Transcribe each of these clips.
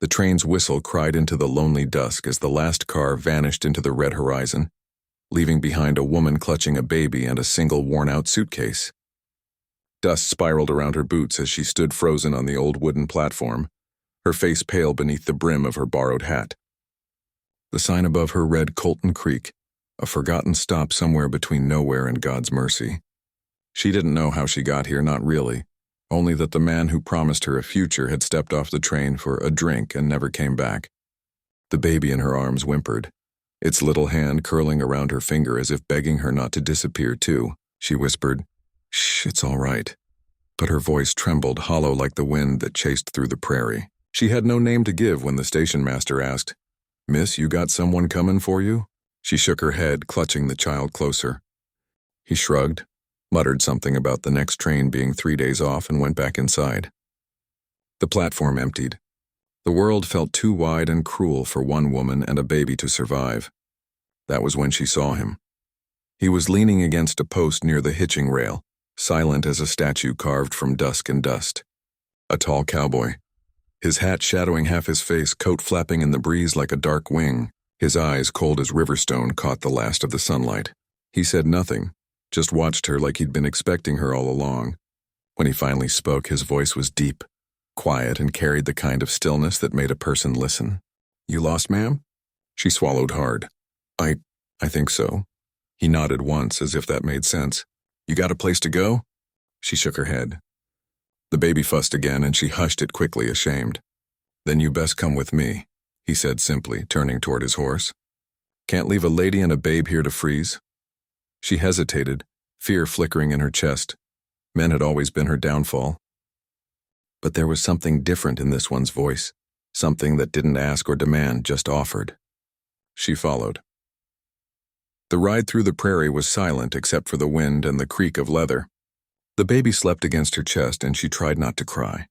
The train's whistle cried into the lonely dusk as the last car vanished into the red horizon, leaving behind a woman clutching a baby and a single worn-out suitcase. Dust spiraled around her boots as she stood frozen on the old wooden platform, her face pale beneath the brim of her borrowed hat. The sign above her read Colton Creek, a forgotten stop somewhere between nowhere and God's mercy. She didn't know how she got here, not really, only that the man who promised her a future had stepped off the train for a drink and never came back. The baby in her arms whimpered, its little hand curling around her finger as if begging her not to disappear too. She whispered, "Shh, it's all right." But her voice trembled, hollow like the wind that chased through the prairie. She had no name to give when the station master asked, "Miss, you got someone coming for you?" She shook her head, clutching the child closer. He shrugged, muttered something about the next train being 3 days off, and went back inside. The platform emptied. The world felt too wide and cruel for one woman and a baby to survive. That was when she saw him. He was leaning against a post near the hitching rail, silent as a statue carved from dusk and dust. A tall cowboy, his hat shadowing half his face, coat flapping in the breeze like a dark wing. His eyes, cold as riverstone, caught the last of the sunlight. He said nothing, just watched her like he'd been expecting her all along. When he finally spoke, his voice was deep, quiet, and carried the kind of stillness that made a person listen. "You lost, ma'am?" She swallowed hard. I think so." He nodded once, as if that made sense. "You got a place to go?" She shook her head. The baby fussed again, and she hushed it quickly, ashamed. "Then you best come with me," he said simply, turning toward his horse. "Can't leave a lady and a babe here to freeze." She hesitated, fear flickering in her chest. Men had always been her downfall. But there was something different in this one's voice, something that didn't ask or demand, just offered. She followed. The ride through the prairie was silent except for the wind and the creak of leather. The baby slept against her chest, and she tried not to cry.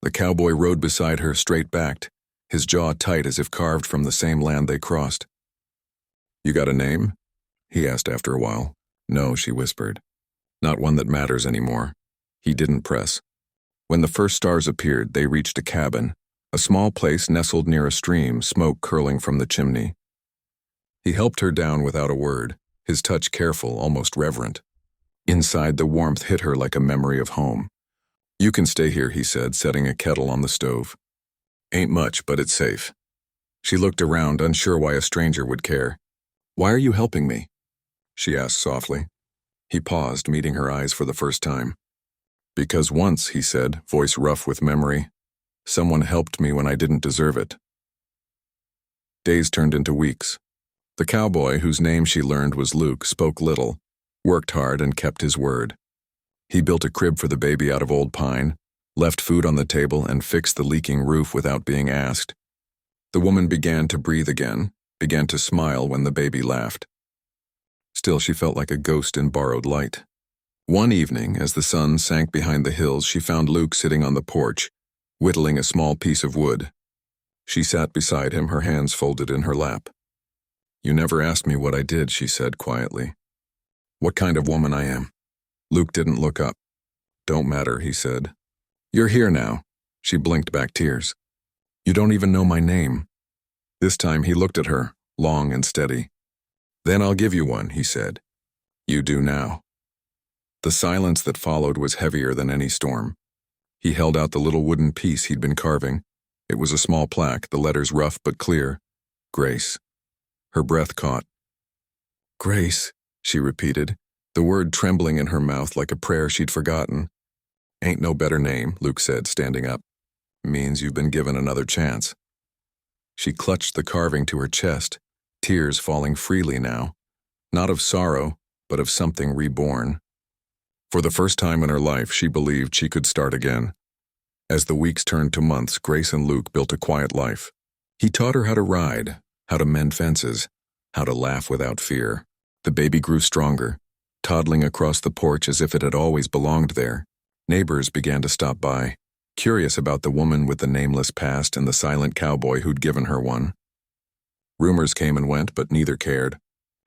The cowboy rode beside her, straight-backed, his jaw tight as if carved from the same land they crossed. "You got a name?" he asked after a while. "No," she whispered. "Not one that matters anymore." He didn't press. When the first stars appeared, they reached a cabin, a small place nestled near a stream, smoke curling from the chimney. He helped her down without a word, his touch careful, almost reverent. Inside, the warmth hit her like a memory of home. "You can stay here," he said, setting a kettle on the stove. "Ain't much, but it's safe." She looked around, unsure why a stranger would care. "Why are you helping me?" she asked softly. He paused, meeting her eyes for the first time. "Because once," he said, voice rough with memory, "someone helped me when I didn't deserve it." Days turned into weeks. The cowboy, whose name she learned was Luke, spoke little, worked hard, and kept his word. He built a crib for the baby out of old pine, left food on the table, and fixed the leaking roof without being asked. The woman began to breathe again, began to smile when the baby laughed. Still, she felt like a ghost in borrowed light. One evening, as the sun sank behind the hills, she found Luke sitting on the porch, whittling a small piece of wood. She sat beside him, her hands folded in her lap. "You never asked me what I did," she said quietly. "What kind of woman I am." Luke didn't look up. "Don't matter," he said. "You're here now." She blinked back tears. "You don't even know my name." This time he looked at her, long and steady. "Then I'll give you one," he said. "You do now." The silence that followed was heavier than any storm. He held out the little wooden piece he'd been carving. It was a small plaque, the letters rough but clear. Grace. Her breath caught. "Grace," she repeated, the word trembling in her mouth like a prayer she'd forgotten. "Ain't no better name," Luke said, standing up. "Means you've been given another chance." She clutched the carving to her chest, tears falling freely now, not of sorrow, but of something reborn. For the first time in her life, she believed she could start again. As the weeks turned to months, Grace and Luke built a quiet life. He taught her how to ride, how to mend fences, how to laugh without fear. The baby grew stronger, toddling across the porch as if it had always belonged there. Neighbors began to stop by, curious about the woman with the nameless past and the silent cowboy who'd given her one. Rumors came and went, but neither cared.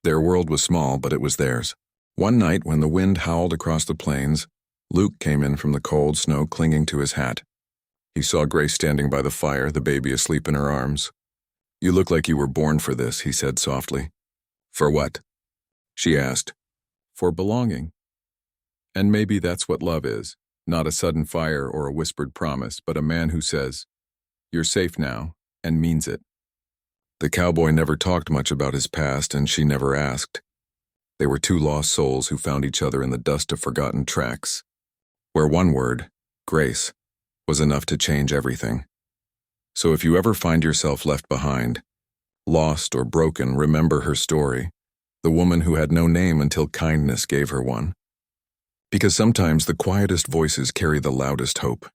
Their world was small, but it was theirs. One night, when the wind howled across the plains, Luke came in from the cold snow clinging to his hat. He saw Grace standing by the fire, the baby asleep in her arms. "You look like you were born for this," he said softly. "For what?" she asked. "For belonging. And maybe that's what love is, not a sudden fire or a whispered promise, but a man who says, 'You're safe now,' and means it." The cowboy never talked much about his past, and she never asked. They were two lost souls who found each other in the dust of forgotten tracks, where one word, Grace, was enough to change everything. So if you ever find yourself left behind, lost or broken, remember her story, the woman who had no name until kindness gave her one. Because sometimes the quietest voices carry the loudest hope.